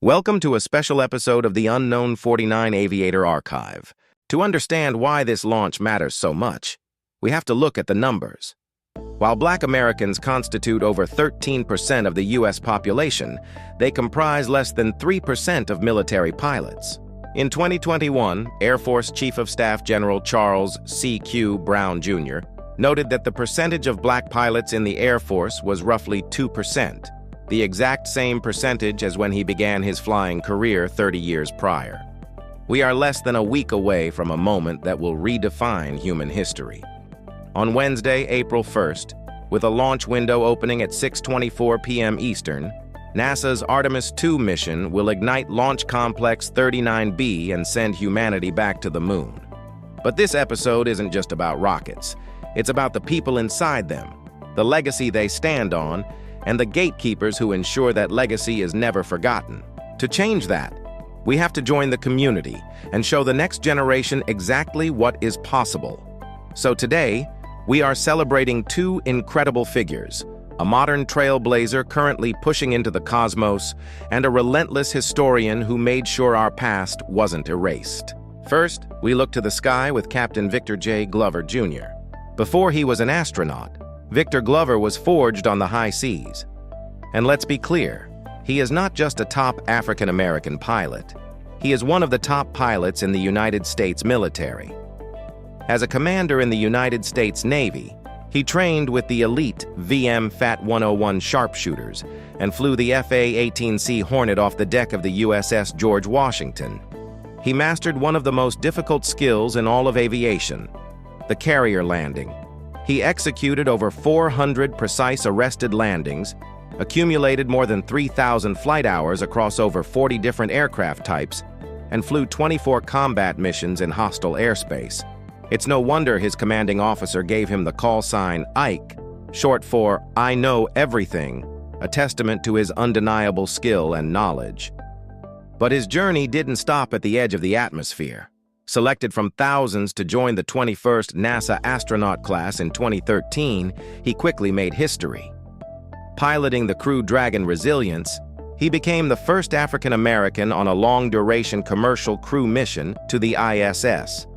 Welcome to a special episode of the Unknown 49 Aviator Archive. To understand why this launch matters so much, we have to look at the numbers. While Black Americans constitute over 13% of the U.S. population, they comprise less than 3% of military pilots. In 2021, Air Force Chief of Staff General Charles C.Q. Brown, Jr. noted that the percentage of Black pilots in the Air Force was roughly 2%. The exact same percentage as when he began his flying career 30 years prior. We are less than a week away from a moment that will redefine human history. On Wednesday, April 1st, with a launch window opening at 6:24 p.m. Eastern, NASA's Artemis II mission will ignite Launch Complex 39B and send humanity back to the moon. But this episode isn't just about rockets. It's about the people inside them, the legacy they stand on, and the gatekeepers who ensure that legacy is never forgotten. To change that, we have to join the community and show the next generation exactly what is possible. So today, we are celebrating two incredible figures, a modern trailblazer currently pushing into the cosmos, and a relentless historian who made sure our past wasn't erased. First, we look to the sky with Captain Victor J. Glover, Jr. Before he was an astronaut, Victor Glover was forged on the high seas. And let's be clear, he is not just a top African-American pilot. He is one of the top pilots in the United States military. As a commander in the United States Navy, he trained with the elite VM FAT 101 sharpshooters and flew the FA-18C Hornet off the deck of the USS George Washington. He mastered one of the most difficult skills in all of aviation, the carrier landing. He executed over 400 precise arrested landings, accumulated more than 3,000 flight hours across over 40 different aircraft types, and flew 24 combat missions in hostile airspace. It's no wonder his commanding officer gave him the call sign Ike, short for I Know Everything, a testament to his undeniable skill and knowledge. But his journey didn't stop at the edge of the atmosphere. Selected from thousands to join the 21st NASA astronaut class in 2013, he quickly made history. Piloting the Crew Dragon Resilience, he became the first African American on a long-duration commercial crew mission to the ISS.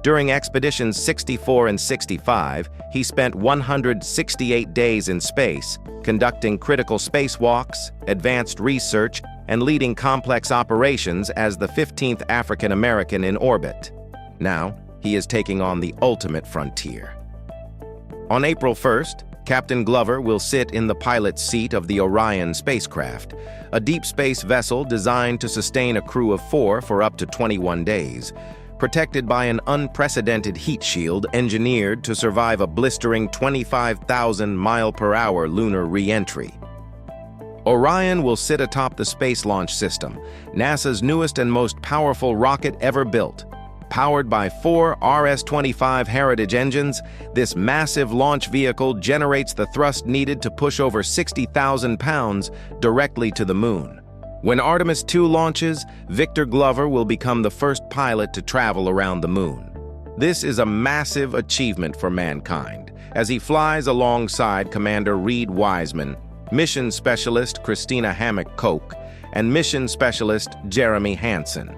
During Expeditions 64 and 65, he spent 168 days in space, conducting critical spacewalks, advanced research, and leading complex operations as the 15th African American in orbit. Now, he is taking on the ultimate frontier. On April 1st, Captain Glover will sit in the pilot's seat of the Orion spacecraft, a deep space vessel designed to sustain a crew of 4 for up to 21 days, protected by an unprecedented heat shield engineered to survive a blistering 25,000-mile-per-hour lunar re-entry. Orion will sit atop the Space Launch System, NASA's newest and most powerful rocket ever built. Powered by 4 RS-25 Heritage engines, this massive launch vehicle generates the thrust needed to push over 60,000 pounds directly to the moon. When Artemis II launches, Victor Glover will become the first pilot to travel around the moon. This is a massive achievement for mankind, as he flies alongside Commander Reed Wiseman, Mission Specialist Christina Hammock-Koch, and Mission Specialist Jeremy Hansen.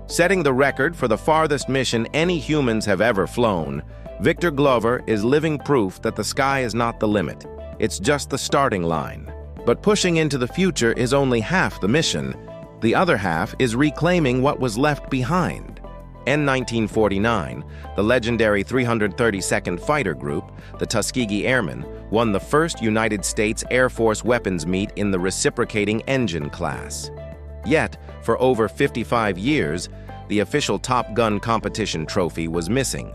Setting the record for the farthest mission any humans have ever flown, Victor Glover is living proof that the sky is not the limit. It's just the starting line. But pushing into the future is only half the mission. The other half is reclaiming what was left behind. In 1949, the legendary 332nd Fighter Group, the Tuskegee Airmen, won the first United States Air Force weapons meet in the reciprocating engine class. Yet, for over 55 years, the official Top Gun competition trophy was missing.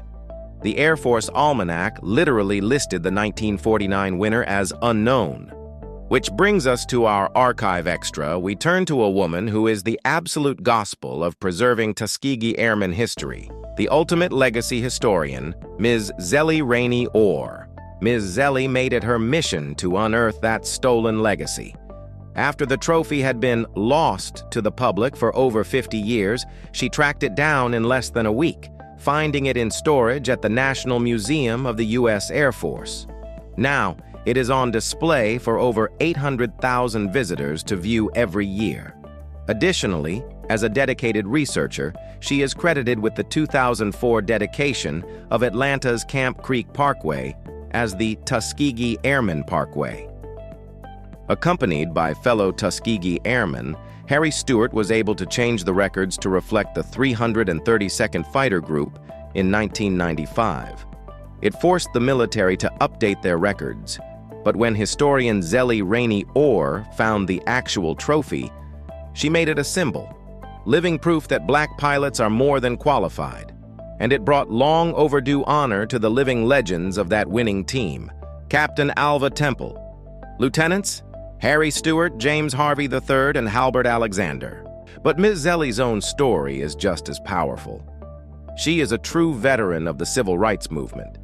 The Air Force Almanac literally listed the 1949 winner as unknown. Which brings us to our archive extra. We turn to a woman who is the absolute gospel of preserving Tuskegee Airmen history, the ultimate legacy historian, Ms. Zellie Rainey Orr. Ms. Zellie made it her mission to unearth that stolen legacy. After the trophy had been lost to the public for over 50 years, she tracked it down in less than a week, finding it in storage at the National Museum of the U.S. Air Force. Now, it is on display for over 800,000 visitors to view every year. Additionally, as a dedicated researcher, she is credited with the 2004 dedication of Atlanta's Camp Creek Parkway as the Tuskegee Airmen Parkway. Accompanied by fellow Tuskegee Airmen, Harry Stewart was able to change the records to reflect the 332nd Fighter Group in 1995. It forced the military to update their records, but when historian Zellie Rainey Orr found the actual trophy, she made it a symbol, living proof that black pilots are more than qualified, and it brought long overdue honor to the living legends of that winning team, Captain Alva Temple, Lieutenants Harry Stewart, James Harvey III, and Halbert Alexander. But Ms. Zellie's own story is just as powerful. She is a true veteran of the civil rights movement.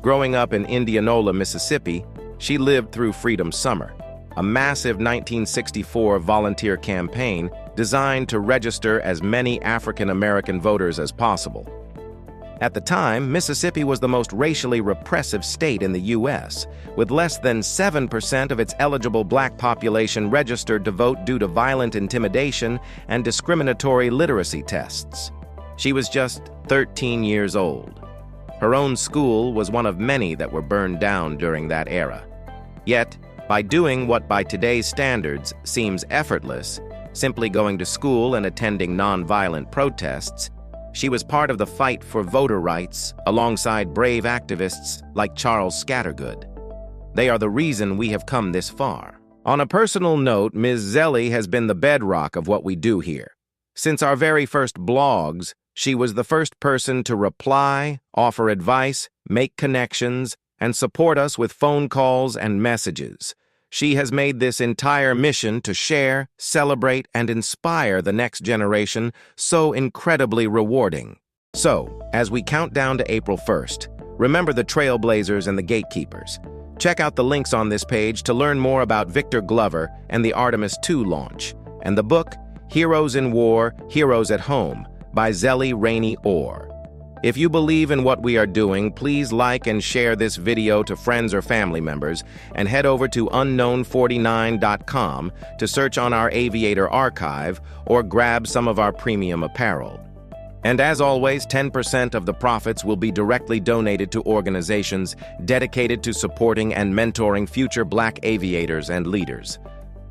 Growing up in Indianola, Mississippi, she lived through Freedom Summer, a massive 1964 volunteer campaign designed to register as many African American voters as possible. At the time, Mississippi was the most racially repressive state in the U.S., with less than 7% of its eligible black population registered to vote due to violent intimidation and discriminatory literacy tests. She was just 13 years old. Her own school was one of many that were burned down during that era. Yet, by doing what by today's standards seems effortless, simply going to school and attending nonviolent protests, she was part of the fight for voter rights alongside brave activists like Charles Scattergood. They are the reason we have come this far. On a personal note, Ms. Zellie has been the bedrock of what we do here. Since our very first blogs, she was the first person to reply, offer advice, make connections, and support us with phone calls and messages. She has made this entire mission to share, celebrate, and inspire the next generation so incredibly rewarding. So, as we count down to April 1st, remember the trailblazers and the gatekeepers. Check out the links on this page to learn more about Victor Glover and the Artemis II launch, and the book, Heroes in War, Heroes at Home, by Zellie Rainey Orr. If you believe in what we are doing, please like and share this video to friends or family members, and head over to unknown49.com to search on our Aviator Archive or grab some of our premium apparel. And as always, 10% of the profits will be directly donated to organizations dedicated to supporting and mentoring future Black aviators and leaders.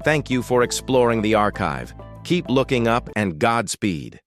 Thank you for exploring the archive. Keep looking up, and Godspeed.